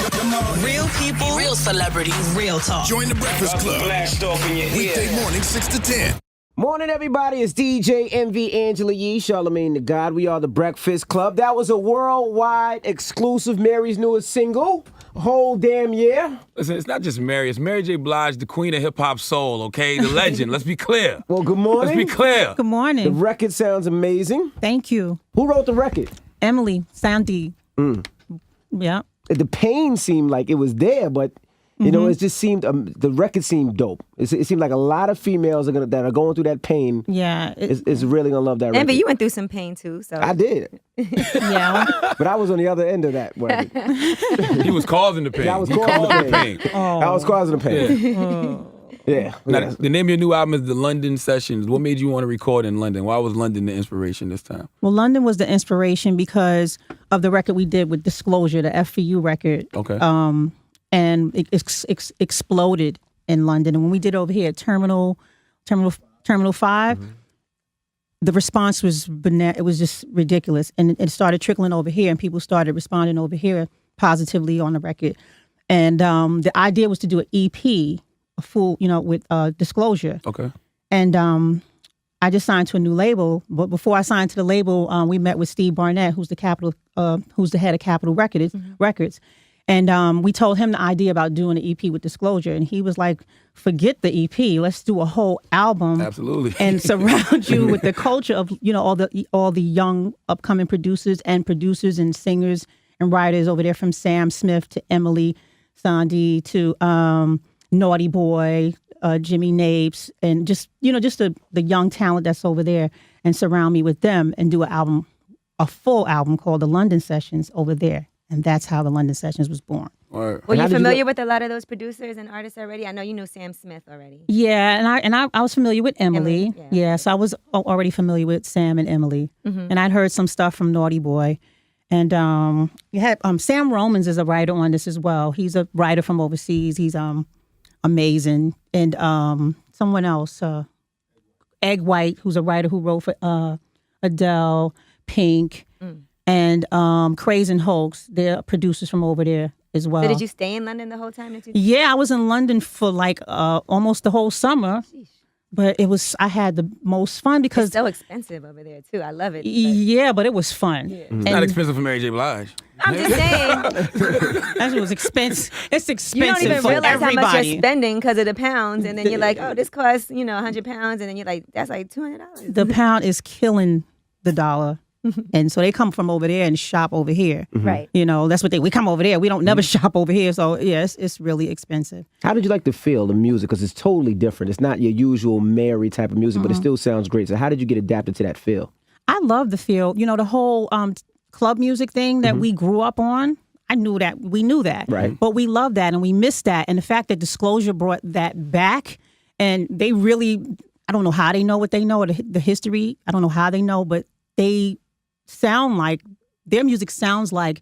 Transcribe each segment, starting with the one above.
Real people, real celebrities, real talk. Join the Breakfast Club. Blast off in your ear. Weekday morning, 6 to 10. Morning, everybody. It's DJ MV Angela Yee, Charlamagne the God. We are the Breakfast Club. That was a worldwide exclusive Mary's newest single, Whole Damn Year. Listen, it's not just Mary. It's Mary J. Blige, the queen of hip-hop soul, okay? The legend. Let's be clear. Well, good morning. Let's be clear. Good morning. The record sounds amazing. Thank you. Who wrote the record? Emily Sandy. Yeah. The pain seemed like it was there, but you know, it just seemed the record seemed dope. It seemed like a lot of females that are going through that pain. Yeah. Is really gonna love that record. Envy, you went through some pain too, so I did, Yeah. but I was on the other end of that record. He was causing the pain. Yeah, I was He causing caused the pain. I was causing the pain. Yeah. Now, the name of your new album is The London Sessions. What made you want to record in London? Why was London the inspiration this time? Well, London was the inspiration because of the record we did with Disclosure, the FVU record. Okay. And it exploded in London. And when we did over here at Terminal 5, the response was it was just ridiculous. And it started trickling over here, and people started responding over here positively on the record. And the idea was to do an EP, a full, with Disclosure. Okay. And I just signed to a new label. But before I signed to the label, we met with Steve Barnett, who's the head of Capitol Records. And we told him the idea about doing an EP with Disclosure. And he was like, forget the EP. Let's do a whole album. Absolutely. And surround you with the culture of, all the young upcoming producers and singers and writers over there, from Sam Smith to Emily Sandé to Naughty Boy, Jimmy Napes, and just the young talent that's over there, and surround me with them and do a full album called The London Sessions over there. And that's how The London Sessions was born. Right. Were you familiar with a lot of those producers and artists already? I know you knew Sam Smith already. Yeah, and I was familiar with Emily. yeah. So I was already familiar with Sam and Emily. And I'd heard some stuff from Naughty Boy. And you had Sam Romans is a writer on this as well. He's a writer from overseas. He's amazing. And someone else, Egg White, who's a writer who wrote for Adele, Pink, and Craze and Hoax. They're producers from over there as well. So did you stay in London the whole time? Yeah, I was in London for like almost the whole summer. Sheesh. But I had the most fun because it's so expensive over there too. I love it. Yeah, but it was fun. Yeah. It's not expensive for Mary J. Blige. I'm just saying. That was expensive. It's expensive. You don't even realize everybody. how much you're spending because of the pounds, and then you're like, oh, this costs £100, and then you're like, that's like $200. The pound is killing the dollar. And so they come from over there and shop over here. Right. That's what we come over there. We don't never shop over here. So, yes, it's really expensive. How did you like to feel the music? Because it's totally different. It's not your usual Mary type of music, but it still sounds great. So how did you get adapted to that feel? I love the feel. The whole club music thing that we grew up on. I knew that. We knew that. Right. But we love that and we miss that. And the fact that Disclosure brought that back, and they really, I don't know how they know what they know, or the history. I don't know how they know, but they sound like, their music sounds like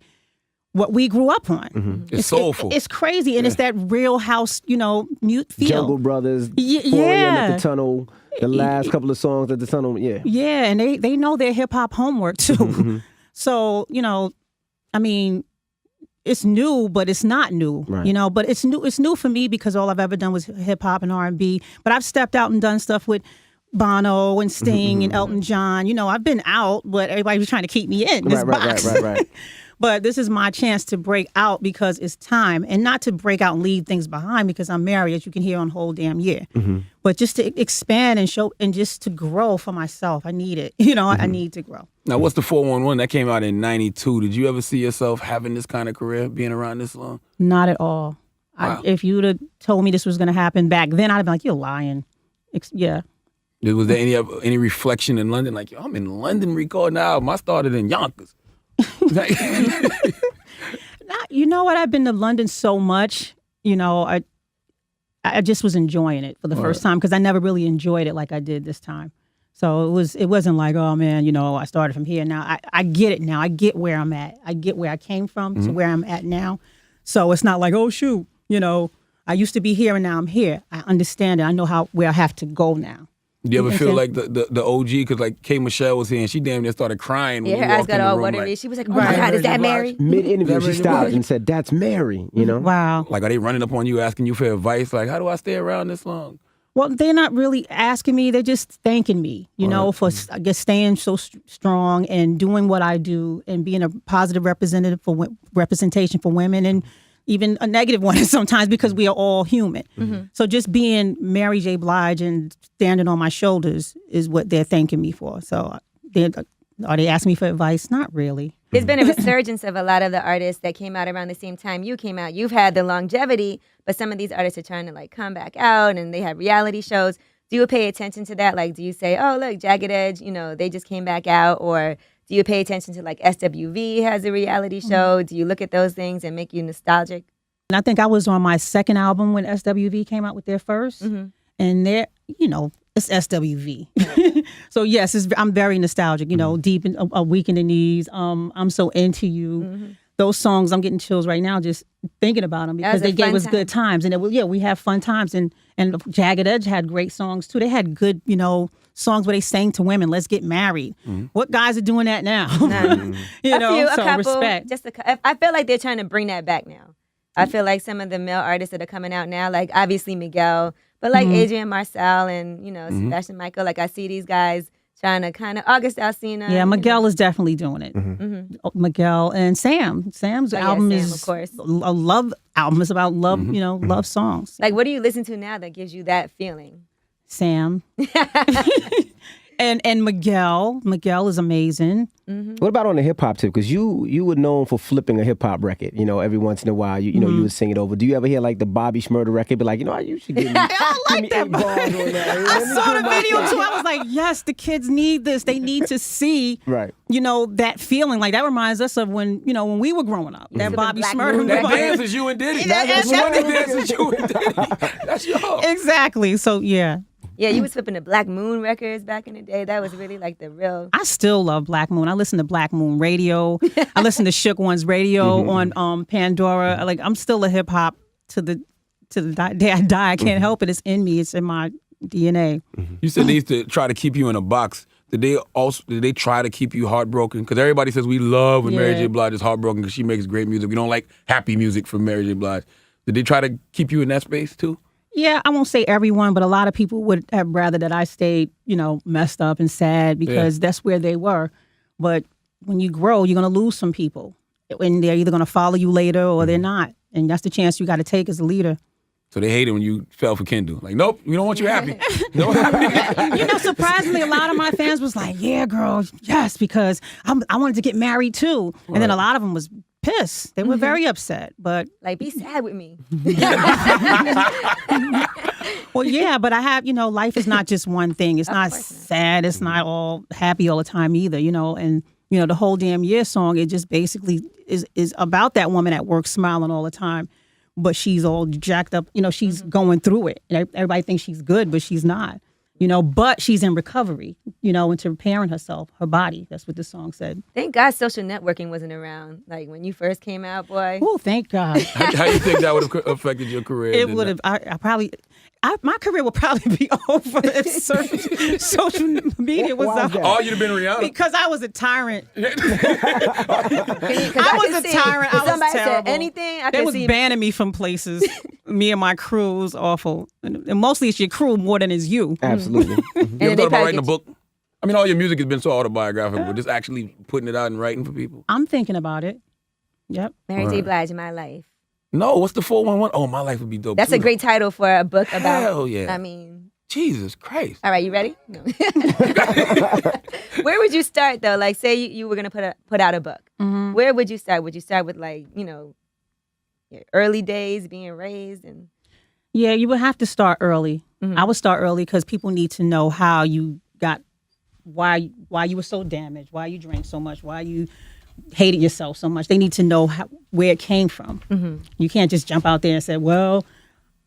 what we grew up on. It's soulful. It's crazy, and it's that real house, mute feel. Jungle Brothers, 4 a.m. at the Tunnel, the last couple of songs at the Tunnel, yeah. Yeah, and they know their hip-hop homework, too. So, I mean, it's new, but it's not new, right. But it's new for me because all I've ever done was hip-hop and R&B. But I've stepped out and done stuff with Bono and Sting and Elton John. I've been out, but everybody was trying to keep me in this box. Right. But this is my chance to break out because it's time, and not to break out and leave things behind because I'm married, as you can hear on Whole Damn Year. But just to expand and show, and just to grow for myself. I need it. I need to grow. Now, what's the 411? That came out in 92. Did you ever see yourself having this kind of career, being around this long? Not at all. Wow. If you'd have told me this was going to happen back then, I'd have been like, you're lying. Yeah. Was there any reflection in London? Like, yo, I'm in London recording an album. I started in Yonkers. You know what? I've been to London so much. I just was enjoying it for the first time because I never really enjoyed it like I did this time. So it wasn't like, oh man, I started from here. Now I get it now. I get where I'm at. I get where I came from to where I'm at now. So it's not like, oh shoot, I used to be here and now I'm here. I understand it. I know where I have to go now. Do you ever And feel so- like the OG? Because like K. Michelle was here and she damn near started crying when Yeah, you her eyes walked in got the all room. watery. Like, She was like, "Oh my God, is that Mary?" Mid-interview, That she Mary stopped Blige. and said, "That's Mary," you know? Wow. like, are they running up on you asking you for advice? Like, how do I stay around this long? Well, they're not really asking me. They're just thanking me, you know, for, I guess, staying so strong and doing what I do and being a positive representative for representation for women, and even a negative one sometimes, because we are all human. So just being Mary J. Blige and standing on my shoulders is what they're thanking me for. So are they asking me for advice? Not really. There's been a resurgence of a lot of the artists that came out around the same time you came out. You've had the longevity, but some of these artists are trying to like come back out, and they have reality shows. Do you pay attention to that? Like, do you say, "Oh, look, Jagged Edge, you know, they just came back out," or do you pay attention to like SWV has a reality show? Do you look at those things and make you nostalgic? And I think I was on my second album when SWV came out with their 1st, and they're, you know, it's SWV. So yes, I'm very nostalgic. You know, Deep in a Week in the Knees. I'm So Into You. Those songs, I'm getting chills right now just thinking about them, because they gave us good times, and we have fun times. And Jagged Edge had great songs too. They had good, you know, songs where they sang to women, "Let's get married." What guys are doing that now? You know, a so couple, respect. I feel like they're trying to bring that back now. I feel like some of the male artists that are coming out now, like obviously Miguel, but like Adrian Marcel and, you know, Sebastian Michael, like I see these guys trying to kind of, August Alsina. Yeah, Miguel is definitely doing it. Miguel and Sam. Sam's album Sam, is of course. a love album. It's about love, you know, love songs. Like, what do you listen to now that gives you that feeling? Sam. And Miguel. Miguel is amazing. What about on the hip hop tip? Because you were known for flipping a hip hop record. You know, every once in a while, you know, you would sing it over. Do you ever hear like the Bobby Shmurda record? Be like, you know, you should give me, give me 8 bars on that. I saw the video too. I was like, yes, the kids need this. They need to see, Right. you know, that feeling. Like that reminds us of when, you know, when we were growing up. That Bobby Black Shmurda. Moon That Right. dance is you and Diddy. That's That's what one dance is you and Diddy. That's yours. Exactly. So yeah. Yeah, you was flipping the Black Moon records back in the day. That was really like the real. I still love Black Moon. I listen to Black Moon Radio. I listen to Shook One's radio on Pandora. Like I'm still a hip hop to the day I die. I can't help it. It's in me. It's in my DNA. You said they used to try to keep you in a box. Did they try to keep you heartbroken? Because everybody says we love when Mary Yeah. J. Blige is heartbroken because she makes great music. We don't like happy music from Mary J. Blige. Did they try to keep you in that space too? Yeah, I won't say everyone, but a lot of people would have rather that I stayed, you know, messed up and sad, because that's where they were. But when you grow, you're going to lose some people. And they're either going to follow you later or they're not. And that's the chance you got to take as a leader. So they hated when you fell for Kendall. Like, nope, we don't want you happy. No happy. You know, surprisingly, a lot of my fans was like, yeah, girl, yes, because I wanted to get married too. And then a lot of them was pissed. They were very upset. But Like, be sad with me. well, yeah, but I have, you know, life is not just one thing. It's not sad. It's not all happy all the time either, you know. And, you know, the whole damn year song, it just basically is about that woman at work smiling all the time. But she's all jacked up. You know, she's going through it. And everybody thinks she's good, but she's not. You know, but she's in recovery, you know, into repairing herself, her body. That's what the song said. Thank God social networking wasn't around. Like when you first came out, boy. Oh, thank God. How do you think that would have affected your career? It would have. My career would probably be over if social media was Why is up. that? Oh, you'd have been Rihanna. Because I was a tyrant. I was a tyrant. I was somebody terrible. said anything, I They could was see. banning me from places. Me and my crew was awful. And mostly it's your crew more than it's you. Absolutely. You ever they thought about probably writing a get book? I mean, all your music has been so autobiographical, but just actually putting it out and writing for people. I'm thinking about it. Yep. Mary J. Blige, My Life. No, what's the 411? Oh, My Life would be dope. That's too. a great title for a book about. Hell yeah. I mean, Jesus Christ. all right, you ready? No. Where would you start though? Like, say you were gonna put out a book. Mm-hmm. Where would you start? Would you start with like, you know, your early days being raised and? Yeah, you would have to start early. Mhm. I would start early because people need to know how you got, why you were so damaged, why you drank so much, why you hated yourself so much. They need to know where it came from. Mm-hmm. You can't just jump out there and say, well,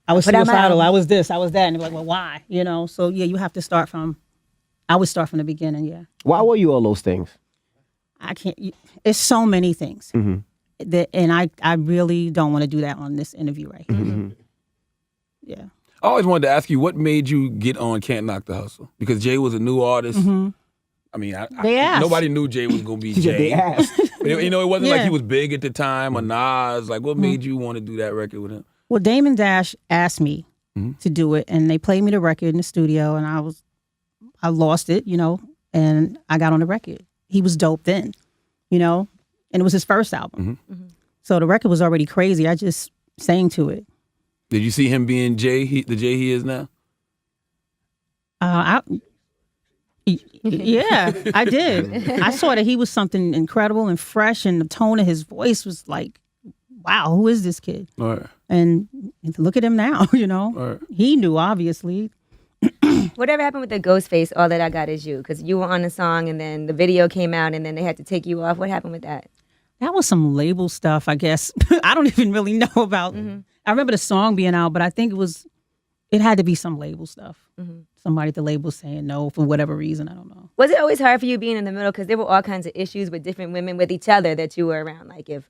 I was Put out my suicidal, album. I was this, I was that. And they're like, well, why? You know, so yeah, you have to start from, I would start from the beginning, yeah. Why were you all those things? I can't, it's so many things. And I really don't want to do that on this interview right here. Yeah. I always wanted to ask you, what made you get on Can't Knock the Hustle? Because Jay was a new artist. I mean, They asked. nobody knew Jay was going to be They Jay. asked. But, it wasn't like Yeah. he was big at the time or Nas. Like, what made you want to do that record with him? Well, Damon Dash asked me to do it, and they played me the record in the studio, and I lost it, and I got on the record. He was dope then, and it was his first album. So the record was already crazy. I just sang to it. Did you see him being Jay, the Jay he is now? Yeah, I did. I saw that he was something incredible and fresh, and the tone of his voice was like, wow, who is this kid? All right. And look at him now, Right. He knew, obviously. Whatever happened with the Ghostface, All That I Got Is You? Because you were on the song and then the video came out and then they had to take you off. What happened with that? That was some label stuff, I guess. I don't even really know about. I remember the song being out, but I think it had to be some label stuff. Somebody at the label saying no for whatever reason. I don't know. Was it always hard for you being in the middle? Because there were all kinds of issues with different women with each other that you were around. Like if,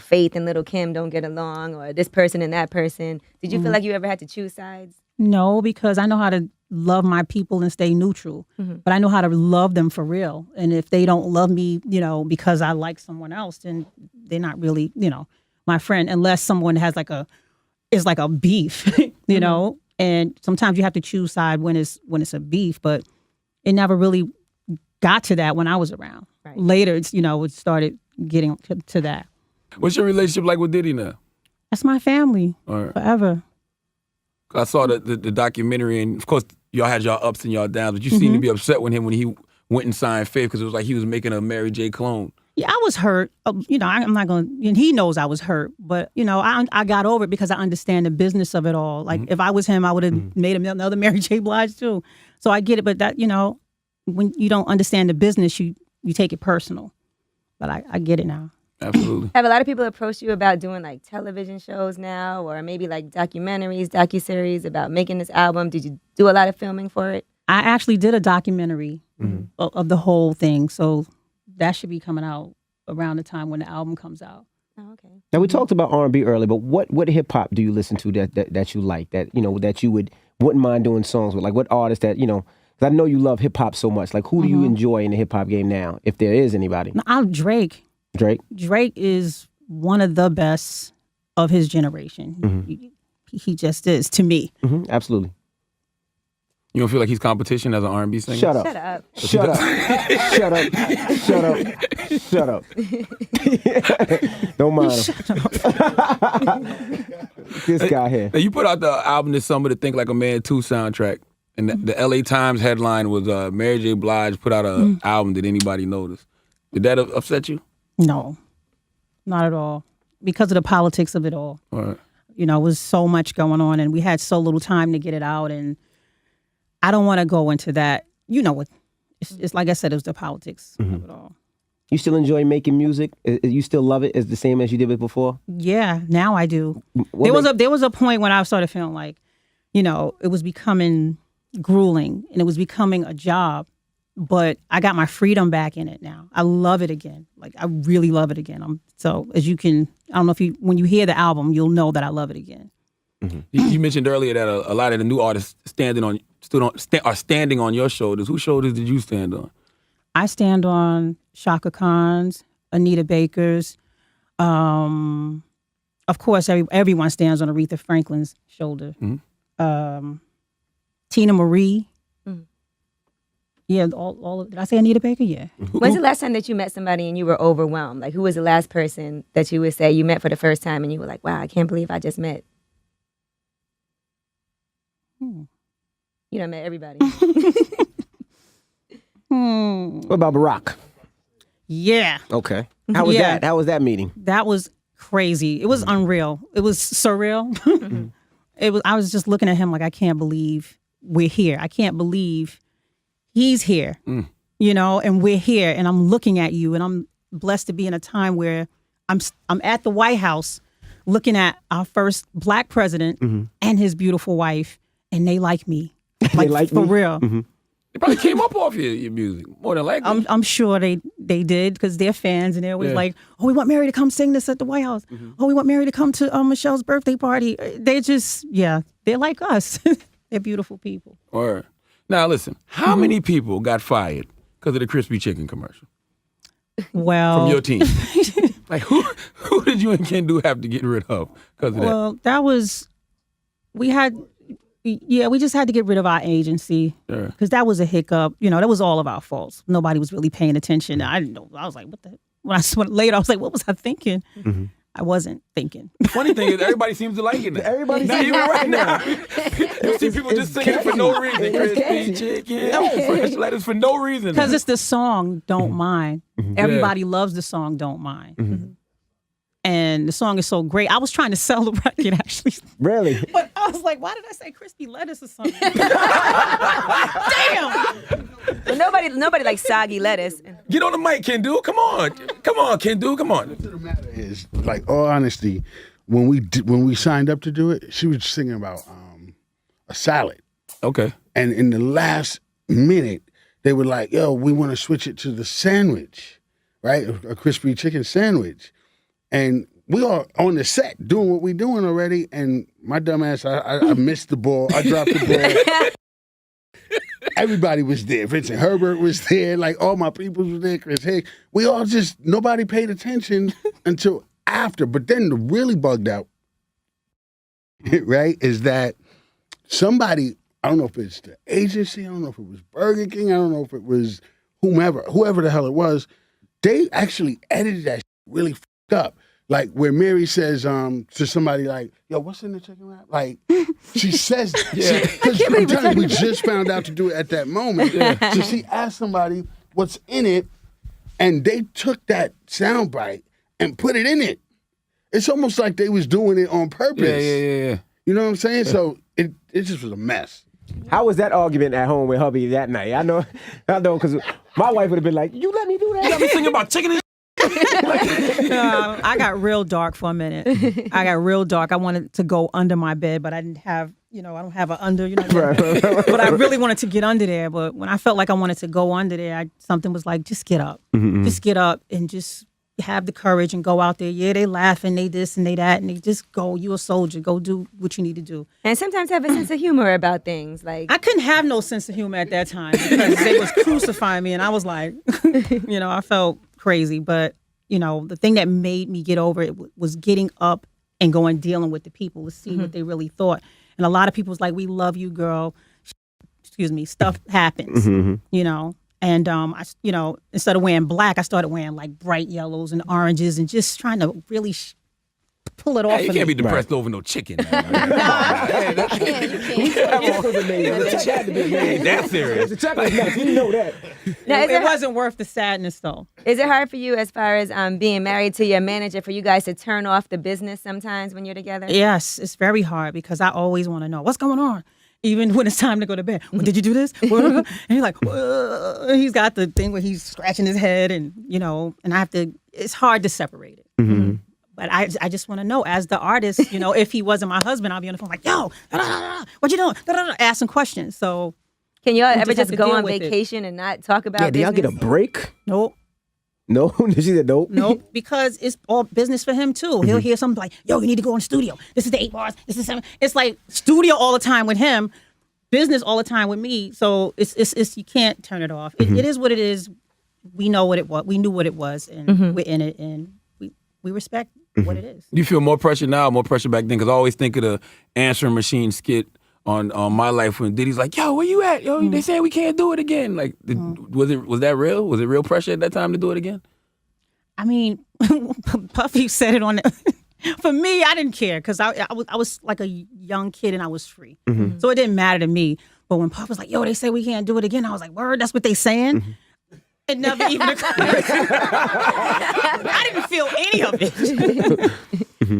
Faith and Little Kim don't get along or this person and that person. Did you feel like you ever had to choose sides? No, because I know how to love my people and stay neutral. But I know how to love them for real. And if they don't love me, because I like someone else, then they're not really, my friend, unless someone has like a beef, And sometimes you have to choose side when it's a beef, but it never really got to that when I was around. Right. Later, it started getting to that. What's your relationship like with Diddy now? That's my family All right. forever. I saw the documentary, and of course, y'all had y'all ups and y'all downs, but you seemed to be upset with him when he went and signed Faith because it was like he was making a Mary J. clone. Yeah, I was hurt. I'm not going to, and he knows I was hurt, but, I got over it because I understand the business of it all. Like, if I was him, I would have made another Mary J. Blige, too. So I get it, but that, when you don't understand the business, you take it personal. But I get it now. Absolutely. Have a lot of people approached you about doing like television shows now or maybe like documentaries, docuseries about making this album? Did you do a lot of filming for it? I actually did a documentary of the whole thing, so that should be coming out around the time when the album comes out. Oh, okay. Now we talked about R&B earlier, but what hip hop do you listen to that you like, that that you wouldn't mind doing songs with? Like what artists that because I know you love hip hop so much. Like who do you enjoy in the hip hop game now, if there is anybody? I'm Drake. Drake is one of the best of his generation. He just is to me. Absolutely. You don't feel like he's competition as an R&B singer? Shut up. Shut up. Shut up. Shut up. Shut up. Shut up. Don't mind him. This guy here. Now, you put out the album this summer, the Think Like a Man 2 soundtrack, and the LA Times headline was Mary J. Blige put out an album. Did anybody notice? Did that upset you? No, not at all. Because of the politics of it all. All right. It was so much going on, and we had so little time to get it out, and I don't want to go into that. It's like I said, it was the politics of it all. You still enjoy making music? You still love it as the same as you did it before? Yeah, now I do. What There was a point when I started feeling like, it was becoming grueling and it was becoming a job, but I got my freedom back in it now. I love it again. Like I really love it again. So as you can, I don't know if when you hear the album, you'll know that I love it again. You mentioned earlier that a lot of the new artists are standing on your shoulders. Whose shoulders did you stand on? I stand on Shaka Khan's, Anita Baker's. Of course, everyone stands on Aretha Franklin's shoulder. Tina Marie. Yeah, all of, did I say Anita Baker? Yeah. When's the last time that you met somebody and you were overwhelmed? Like, who was the last person that you would say you met for the first time and you were like, wow, I can't believe I just met? You done met everybody. What about Barack? Yeah. Okay. How was Yeah. that? How was that meeting? That was crazy. It was unreal. It was surreal. I was just looking at him like, I can't believe we're here. I can't believe he's here, and we're here, and I'm looking at you, and I'm blessed to be in a time where I'm at the White House looking at our first Black president and his beautiful wife, and they like me. They like for me? real. They probably came up off your music, more than likely. I'm sure they did because they're fans and they're always like, oh, we want Mary to come sing this at the White House. Oh, we want Mary to come to Michelle's birthday party. They just, they're like us. They're beautiful people. Or now listen, how many people got fired because of the crispy chicken commercial Well, from your team? Like who did you and Ken do have to get rid of because of that? Well, that was, we just had to get rid of our agency because that was a hiccup. That was all of our faults. Nobody was really paying attention. I didn't know. I was like, what the? When I went later, I was like, what was I thinking? I wasn't thinking. The funny thing is, everybody seems to like it now. Everybody Not seems even to right like now. You see people just singing for no reason. Crispy chicken, fresh lettuce for no reason. Because it's the song, Don't Mind. Everybody loves the song, Don't Mind. And the song is so great. I was trying to sell the record, actually. Really? But I was like, why did I say crispy lettuce or something? Damn! Well, nobody likes soggy lettuce. Get on the mic, Kendu. Come on, Kendu. Come on. The matter is, like, all honesty, when we signed up to do it, she was singing about a salad, Okay. and in the last minute, they were like, "Yo, we want to switch it to the sandwich, right? A crispy chicken sandwich," and we are on the set doing what we doing already, and my dumb ass, I missed the ball. I dropped the ball. Everybody was there. Vincent Herbert was there. Like, all my people was there. Chris Hicks. We all just, nobody paid attention until after. But then the really bugged out, right, is that somebody, I don't know if it's the agency, I don't know if it was Burger King, I don't know if it was whoever the hell it was, they actually edited that really fucked up. Like where Mary says to somebody like, "Yo, what's in the chicken wrap?" Like she says, because I'm telling you, we just found out to do it at that moment. So she asked somebody what's in it, and they took that soundbite and put it in it. It's almost like they was doing it on purpose. Yeah. You know what I'm saying? So it just was a mess. How was that argument at home with hubby that night? I know, because my wife would have been like, "You let me do that." Got me thinking about chicken and I got real dark for a minute. I got real dark. I wanted to go under my bed, but I didn't have, I don't have an under, but I really wanted to get under there. But when I felt like I wanted to go under there, something was like, just get up. Just get up and just have the courage and go out there. Yeah, they laughing, they this and they that, and they just go, you a soldier, go do what you need to do. And sometimes have a sense of humor about things. Like, I couldn't have no sense of humor at that time because they was crucifying me, and I was like, I felt crazy. But, the thing that made me get over it was getting up and going dealing with the people to see what they really thought. And a lot of people was like, "We love you, girl." Excuse me, stuff happens, And I, instead of wearing black, I started wearing like bright yellows and oranges and just trying to really pull it off. You can't be depressed over no chicken. Man. Ain't that serious? The chocolate nuts, you know that. now, It wasn't worth the sadness, though. is it hard for you as far as being married to your manager for you guys to turn off the business sometimes when you're together? Yes, it's very hard because I always want to know what's going on. Even when it's time to go to bed. Well, did you do this? And he's like, he's got the thing where he's scratching his head and, and I have to, it's hard to separate it. But I just want to know, as the artist, if he wasn't my husband, I'll be on the phone like, "Yo, what you doing?" Asking questions. So Can y'all we ever just have just to go deal on with it. vacation and not talk about Yeah, do y'all get a business? break? nope. No, she said nope. Nope, because it's all business for him too. He'll hear something like, "Yo, you need to go in the studio. This is the 8 bars. This is 7." It's like studio all the time with him, business all the time with me. So it's you can't turn it off. It is what it is. We know what it was. We knew what it was, and we're in it, and we respect what it is. You feel more pressure now, or more pressure back then? Because I always think of the answering machine skit on My Life when Diddy's like, "Yo, where you at? Yo, they saying we can't do it again." Like, was that real? Was it real pressure at that time to do it again? I mean, Puffy said it on. For me, I didn't care because I was like a young kid and I was free, so it didn't matter to me. But when Puff was like, "Yo, they say we can't do it again," I was like, "Word, that's what they saying." It never even occurred. I didn't feel any of it.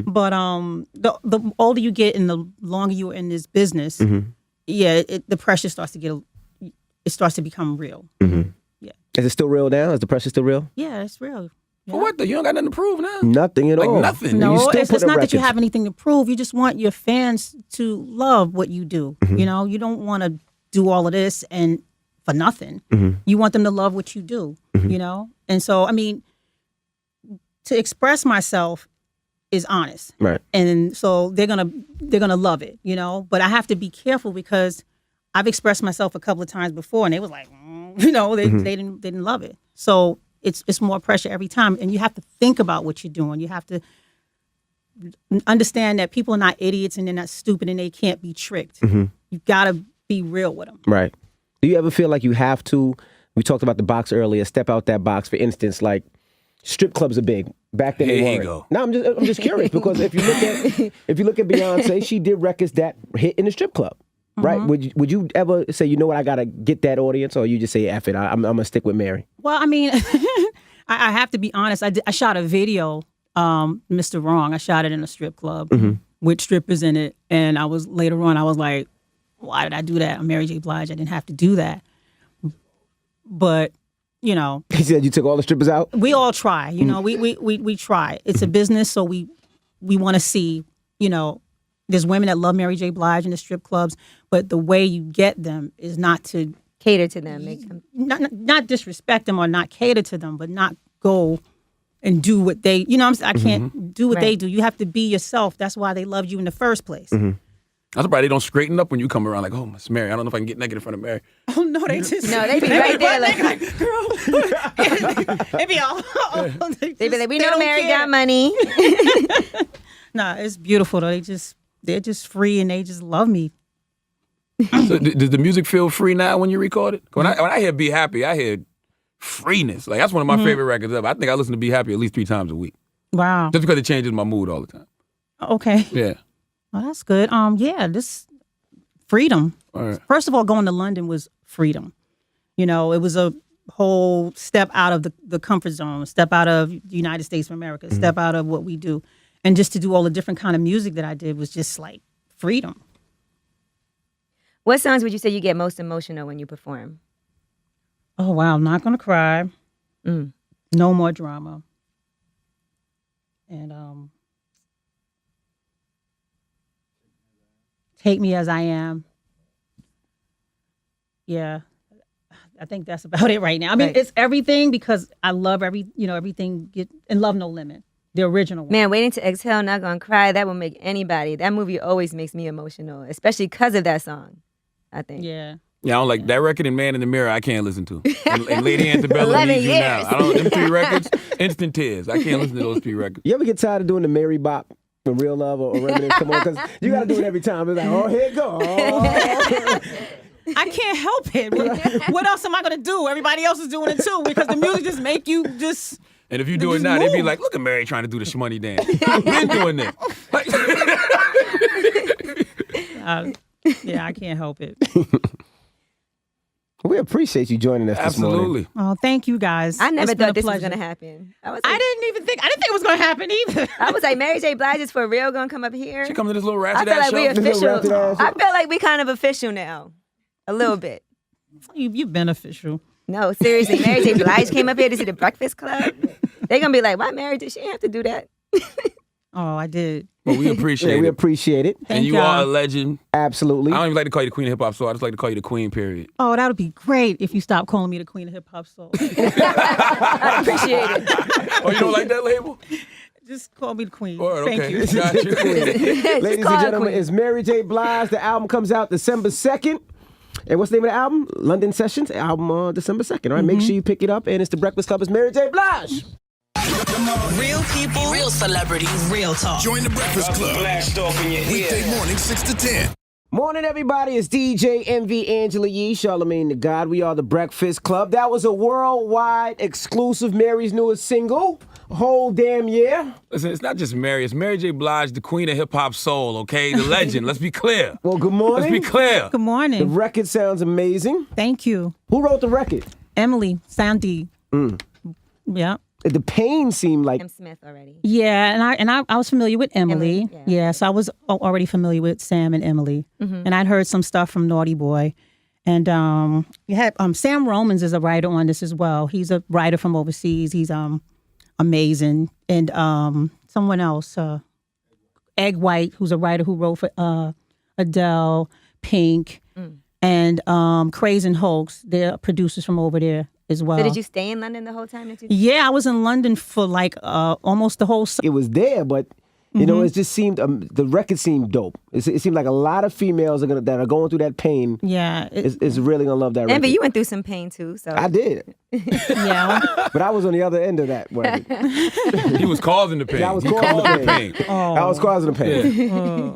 But the older you get and the longer you're in this business, the pressure starts to become real. Yeah. Is it still real now? Is the pressure still real? Yeah, it's real. For what though? You don't got nothing to prove now. Nothing at Like all. nothing. No, You still it's put up not that you records. have anything to prove. You just want your fans to love what you do. You don't want to do all of this and for nothing. You want them to love what you do, you know? And so, I mean, to express myself is honest. Right. And so they're gonna love it, you know? But I have to be careful because I've expressed myself a couple of times before and they was like, you know, they didn't love it. So it's more pressure every time. And you have to think about what you're doing. You have to understand that people are not idiots and they're not stupid and they can't be tricked. You've got to be real with them. Right. Do you ever feel like you have to, we talked about the box earlier, step out that box, for instance, like strip clubs are big. Back then they Here you weren't. go. No, I'm just curious because if you look at Beyonce, she did records that hit in the strip club. Right? Would you ever say, you know what, I gotta get that audience, or you just say, F it, I'm gonna stick with Mary? Well, I mean, I have to be honest. I shot a video, Mr. Wrong. I shot it in a strip club with strippers in it, and later on I was like, why did I do that? I'm Mary J. Blige. I didn't have to do that. But you know, He said you took all the strippers out. we all try. You know, we try. It's a business, so we want to see. You know, there's women that love Mary J. Blige in the strip clubs, but the way you get them is not to Cater to them. Make them. not disrespect them or not cater to them, but not go and do what they, you know what I'm saying? I can't do what they do. You have to be yourself. That's why they loved you in the first place. That's why they don't straighten up when you come around like, oh, Miss Mary, I don't know if I can get naked in front of Mary. Oh, no, they just... No, they be right there like, girl. They be all... they be like, we know Mary got money. Nah, it's beautiful, though. They're just free and they just love me. So does the music feel free now when you record it? When I hear Be Happy, I hear freeness. Like, that's one of my favorite records ever. I think I listen to Be Happy at least 3 times a week. Wow. Just because it changes my mood all the time. Okay. Yeah. Well, that's good. Yeah, this freedom. All right. First of all, going to London was freedom. You know, it was a whole step out of the comfort zone, step out of the United States of America, step out of what we do. And just to do all the different kind of music that I did was just like freedom. What songs would you say you get most emotional when you perform? Oh, wow. I'm not going to cry. No more drama. And Take Me As I Am. Yeah. I think that's about it right now. I mean, Right. it's everything because I love everything and Love No Limit, the original one. Man, Waiting to Exhale, Not Gonna Cry, that will make anybody. That movie always makes me emotional, especially because of that song, I think. Yeah. Yeah, I don't like that record and Man in the Mirror. I can't listen to. And Lady Antebellum 11 Needs You Now. years. I don't. Them 3 records, instant tears. I can't listen to those 3 records. You ever get tired of doing the Mary Bop, the Real Love or Reminisce? Come on, because you got to do it every time. It's like, oh, here it go. Oh. I can't help it. What else am I going to do? Everybody else is doing it too because the music just make you just... And if you do it Just now, they'd be move. like, look at Mary trying to do the shmoney dance. I've been doing that. Yeah, I can't help it. We appreciate you joining us this morning. Absolutely. Oh, thank you guys. I never It's been thought a this was pleasure. going to happen. I was I like, didn't think it was going to happen either. I was like, Mary J. Blige is for real going to come up here? She come to this little I ratchet feel ass like we show. Little official. ratchet ass I feel like we kind of official now. A little bit. You're beneficial. No, seriously. Mary J. Blige came up here to see the Breakfast Club. They're going to be like, why Mary did she have to do that? Oh, I did. Well, we appreciate Yeah, we it. appreciate it. And Thank you y'all. are a legend. Absolutely. I don't even like to call you the queen of hip hop soul. I just like to call you the queen, period. Oh, that would be great if you stopped calling me the queen of hip hop soul. I appreciate it. Oh, you don't like that label? Just call me the queen. All right, Thank okay. you. Got you. Ladies call and her gentlemen, queen. it's Mary J. Blige. The album comes out December 2nd. And what's the name of the album? London Sessions. Album December 2nd. All right, make sure you pick it up. And it's The Breakfast Club. It's Mary J. Blige. Real people, real celebrities, real talk. Join the Breakfast Club. Weekday morning, 6 to 10. Morning, everybody. It's DJ MV Angela Yee, Charlamagne the God. We are The Breakfast Club. That was a worldwide exclusive Mary's newest single. Whole damn year. Listen, it's not just Mary. It's Mary J. Blige, the queen of hip hop soul, okay? The legend. Let's be clear. Well, good morning. Let's be clear. Good The morning. record sounds amazing. Thank you. Who wrote the record? Emily Sandy. Yeah. The pain seemed like I'm Smith already. Yeah, and I was familiar with Emily. Emily, yeah. So I was already familiar with Sam and Emily. And I'd heard some stuff from Naughty Boy. And you had Sam Romans is a writer on this as well. He's a writer from overseas. He's amazing. And someone else, Egg White, who's a writer who wrote for Adele, Pink. and Craze and Hoax. They're producers from over there as well. So did you stay in London the whole time that you? Yeah, I was in London for like almost the whole summer. It was there, but you know, it just seemed the record seemed dope. It seemed like a lot of females that are going through that pain. Yeah, is really gonna love that record. But you went through some pain too, so I did. yeah. But I was on the other end of that record. He was causing the pain. I was causing the pain. I was causing the pain. Yeah.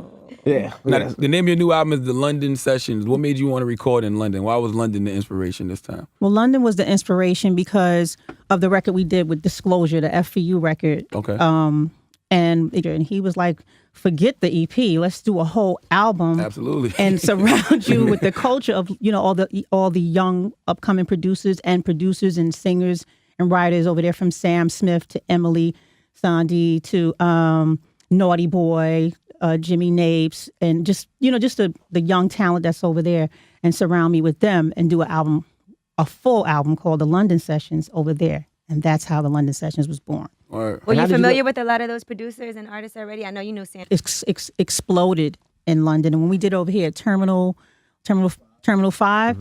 Yeah. Now, the name of your new album is The London Sessions. What made you want to record in London? Why was London the inspiration this time? Well, London was the inspiration because of the record we did with Disclosure, the FFU record. Okay. And he was like, forget the EP. Let's do a whole album. Absolutely. And surround you with the culture of, all the young upcoming producers and singers and writers over there, from Sam Smith to Emily Sandé to Naughty Boy, Jimmy Napes, and just the young talent that's over there, and surround me with them and do a full album called The London Sessions over there. And that's how The London Sessions was born. Right. Were you familiar with a lot of those producers and artists already? I know you knew Sam. Exploded in London, and when we did over here at Terminal 5,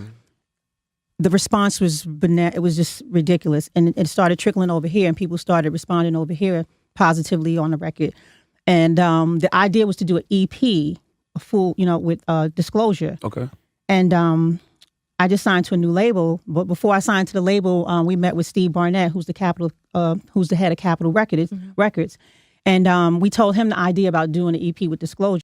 the response was it was just ridiculous, and it started trickling over here, and people started responding over here positively on the record. And the idea was to do an EP, a full, with Disclosure. Okay. And I just signed to a new label, but before I signed to the label, we met with Steve Barnett, who's the head of Capitol Records, and we told him the idea about doing an EP with Disclosure.